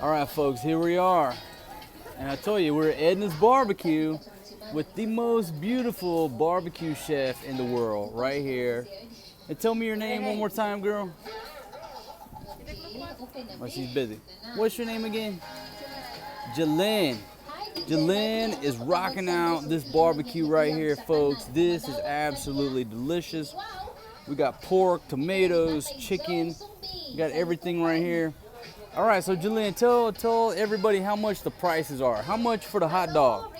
All right, folks, here we are. And I told you, we're at Edna's Barbecue with the most beautiful barbecue chef in the world right here. And tell me your name one more time, girl. Oh, she's busy. What's your name again? Jalynn. Jalynn is rocking out this barbecue right here, folks. This is absolutely delicious. We got pork, tomatoes, chicken. We got everything right here. All right, so Jalynn, tell everybody how much the prices are. How much for the hot dog?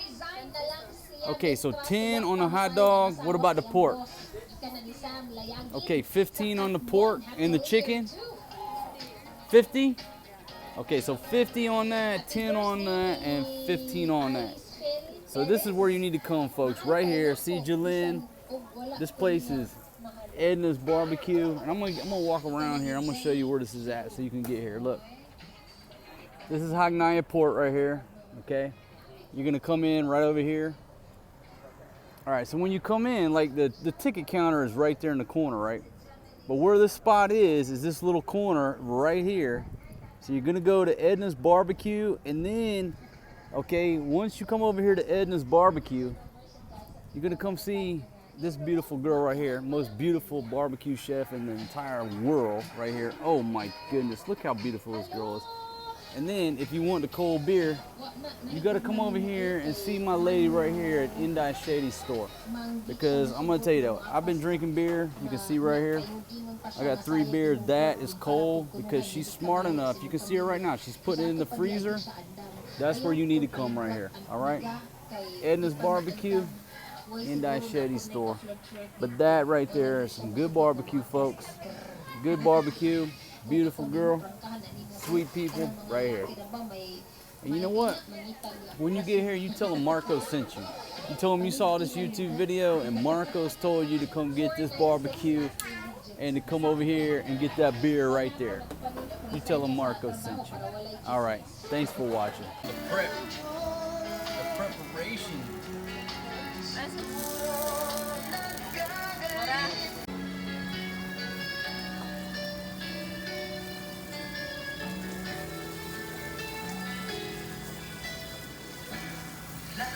Okay, so 10 on the hot dog. What about the pork? Okay, 15 on the pork and the chicken. 50? Okay, so 50 on that, 10 on that, and 15 on that. So this is where you need to come, folks. Right here, see Jalynn. This place is Edna's Barbecue. And I'm gonna walk around here. I'm gonna show you where this is at so you can get here. Look. This is Hagnaya Port right here, okay? You're gonna come in right over here. All right, so when you come in, like the ticket counter is right there in the corner, right? But where this spot is this little corner right here. So you're gonna go to Edna's Barbecue, and then, okay, once you come over here to Edna's Barbecue, you're gonna come see this beautiful girl right here, most beautiful barbecue chef in the entire world right here. Oh my goodness, look how beautiful this girl is. And then if you want the cold beer, you gotta come over here and see my lady right here at Indai Shady's store. Because I'm gonna tell you though, I've been drinking beer, you can see right here. I got 3 beers, that is cold because she's smart enough. You can see her right now, she's putting it in the freezer. That's where you need to come right here, all right? Edna's Barbecue, Indai Shady's store. But that right there is some good barbecue, folks. Good barbecue, beautiful girl. Sweet people right here. And you know what? When you get here, you tell them Marcos sent you. You tell them you saw this YouTube video and Marcos told you to come get this barbecue and to come over here and get that beer right there. You tell them Marcos sent you. All right. Thanks for watching. The preparation.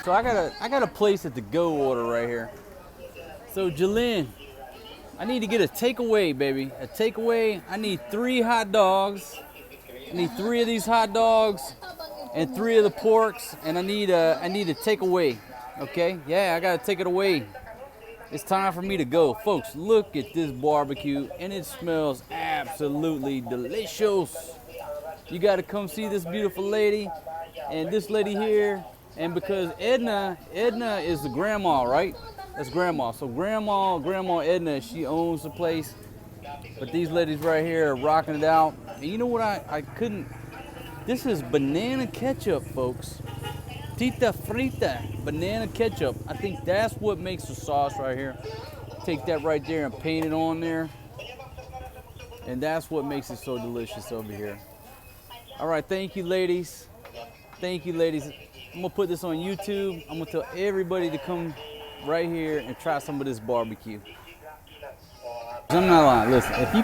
So I got a place at the go order right here. So Jalynn, I need to get a takeaway, baby. A takeaway. I need 3 hot dogs. I need 3 of these hot dogs and 3 of the porks, and I need a takeaway. Okay? Yeah, I gotta take it away. It's time for me to go, folks. Look at this barbecue, and it smells absolutely delicious. You gotta come see this beautiful lady, and this lady here. And because Edna is the grandma, right? That's grandma. So grandma Edna, she owns the place. But these ladies right here are rocking it out. And you know what I couldn't, this is banana ketchup, folks. Tita frita, banana ketchup. I think that's what makes the sauce right here. Take that right there and paint it on there. And that's what makes it so delicious over here. All right, thank you, ladies. Thank you, ladies. I'm gonna put this on YouTube. I'm gonna tell everybody to come right here and try some of this barbecue. I'm not lying. Listen, if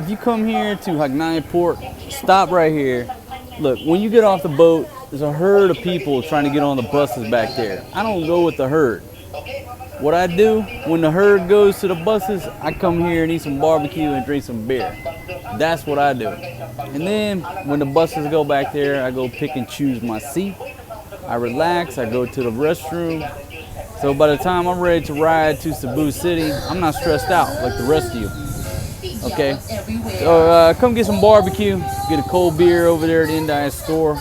you come here to Hagnaya Port, stop right here. Look, when you get off the boat, there's a herd of people trying to get on the buses back there. I don't go with the herd. What I do when the herd goes to the buses, I come here and eat some barbecue and drink some beer. That's what I do. And then when the buses go back there, I go pick and choose my seat. I relax, I go to the restroom. So by the time I'm ready to ride to Cebu City, I'm not stressed out like the rest of you. Okay? So come get some barbecue, get a cold beer over there at the Indai store.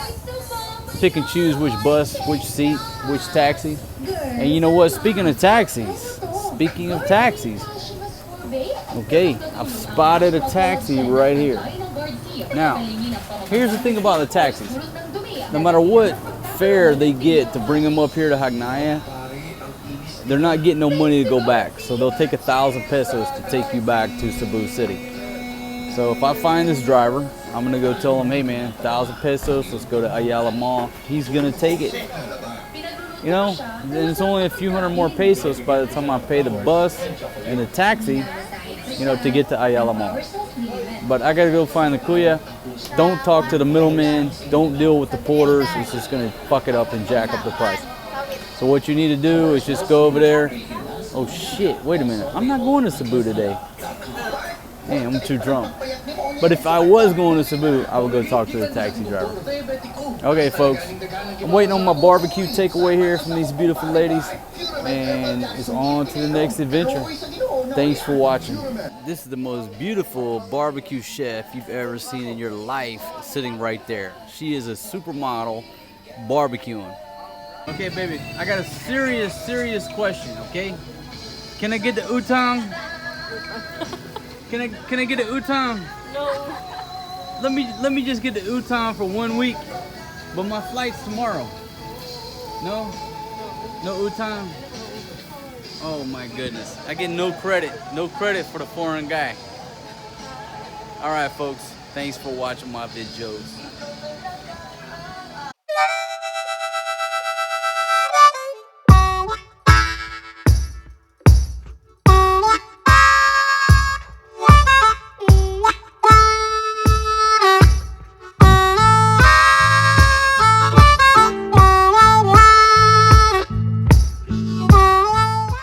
Pick and choose which bus, which seat, which taxi. And you know what? Speaking of taxis, okay, I've spotted a taxi right here. Now, here's the thing about the taxis. No matter what fare they get to bring them up here to Hagnaya, they're not getting no money to go back. So they'll take 1,000 pesos to take you back to Cebu City. So if I find this driver, I'm gonna go tell him, hey man, 1,000 pesos, let's go to Ayala Mall. He's gonna take it. You know, and it's only a few hundred more pesos by the time I pay the bus and the taxi, you know, to get to Ayala Mall. But I gotta go find the kuya, Don't talk to the middleman. Don't deal with the porters. It's just gonna fuck it up and jack up the price. So what you need to do is just go over there. Oh shit, wait a minute. I'm not going to Cebu today. Man, I'm too drunk. But if I was going to Cebu, I would go talk to the taxi driver. Okay, folks. I'm waiting on my barbecue takeaway here from these beautiful ladies. And it's on to the next adventure. Thanks for watching. This is the most beautiful barbecue chef you've ever seen in your life sitting right there. She is a supermodel barbecuing. Okay, baby, I got a serious question, okay? Can I get the utang? Can I get the utang? No. Let me just get the utang for 1 week. But my flight's tomorrow. No? No utang? Oh my goodness. I get no credit. No credit for the foreign guy. Alright folks, thanks for watching my videos.